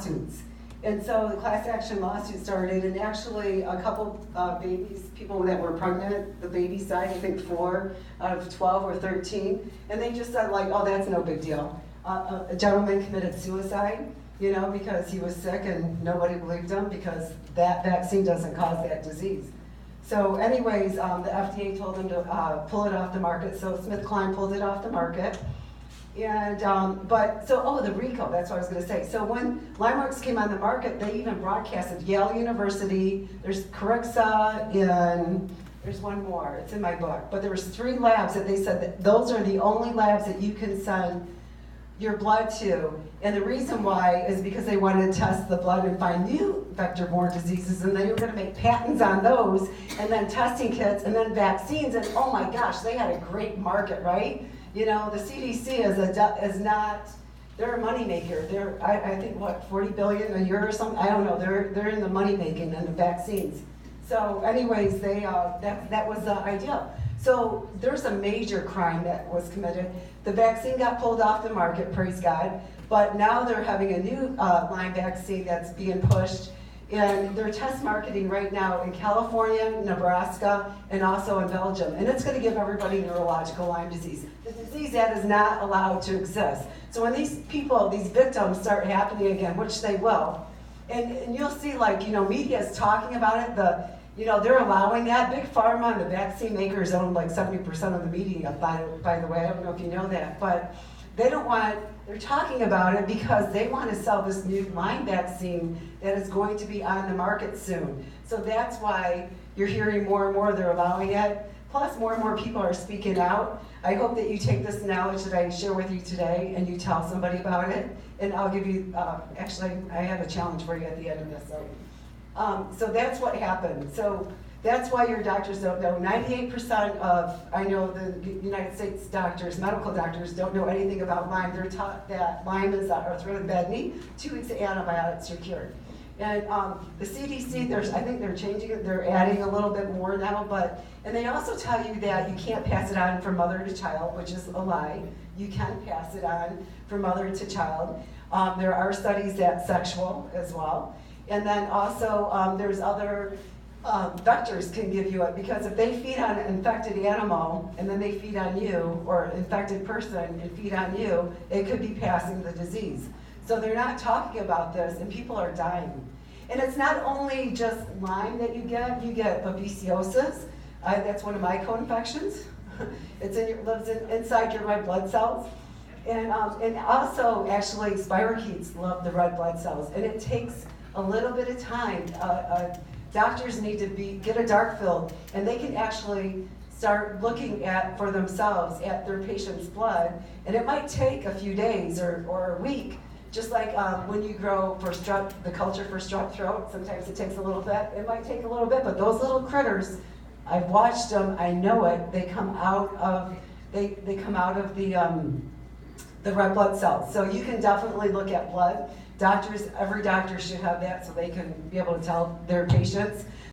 lawsuits. And so the class action lawsuit started, and actually a couple people that were pregnant, the baby side, I think 4 out of 12 or 13, and they just said like, oh, that's no big deal. A gentleman committed suicide, you know, because he was sick and nobody believed him because that vaccine doesn't cause that disease. So anyways, the FDA told him to pull it off the market, so SmithKline pulled it off the market. And, the RICO, that's what I was gonna say. So when LymeWorks came on the market, they even broadcasted Yale University, there's Corixa, and there's one more, it's in my book. But there was 3 labs that they said that those are the only labs that you can send your blood to. And the reason why is because they wanted to test the blood and find new vector-borne diseases, and they were gonna make patents on those, and then testing kits, and then vaccines, and oh my gosh, they had a great market, right? You know, the CDC is not, they're a moneymaker. They're, I think, what, 40 billion a year or something? I don't know, they're in the money making and the vaccines. So anyways, that was the idea. So there's a major crime that was committed. The vaccine got pulled off the market, praise God, but now they're having a new Lyme vaccine that's being pushed, and they're test marketing right now in California, Nebraska, and also in Belgium. And it's gonna give everybody neurological Lyme disease. The disease that is not allowed to exist. So when these people, these victims start happening again, which they will, and you'll see like, you know, media is talking about it, they're allowing that. Big Pharma and the vaccine makers own like 70% of the media, by the way. I don't know if you know that, but they don't want, they're talking about it because they want to sell this new Lyme vaccine that is going to be on the market soon. So that's why you're hearing more and more they're allowing it. Plus more and more people are speaking out. I hope that you take this knowledge that I share with you today and you tell somebody about it. And I'll give you, actually, I have a challenge for you at the end of this. So that's what happened. So that's why your doctors don't know. 98% of, I know the United States doctors, medical doctors, don't know anything about Lyme. They're taught that Lyme is arthritic bad knee, 2 weeks of antibiotics, you're cured. And the CDC, I think they're changing it, they're adding a little bit more now, and they also tell you that you can't pass it on from mother to child, which is a lie. You can pass it on from mother to child. There are studies that sexual as well. And then also there's other vectors can give you it, because if they feed on an infected animal and then they feed on you, or an infected person and feed on you, it could be passing the disease. So they're not talking about this, and people are dying. And it's not only just Lyme that you get babesiosis. That's one of my co-infections. It lives inside your red blood cells. And also, actually, spirochetes love the red blood cells. And it takes a little bit of time. Doctors need to get a dark field, and they can actually start looking for themselves at their patient's blood. And it might take a few days or a week. Just like when you grow for the culture for strep throat, sometimes it takes a little bit. It might take a little bit, but those little critters, I've watched them, I know it, they come out of the red blood cells. So you can definitely look at blood. Every doctor should have that so they can be able to tell their patients.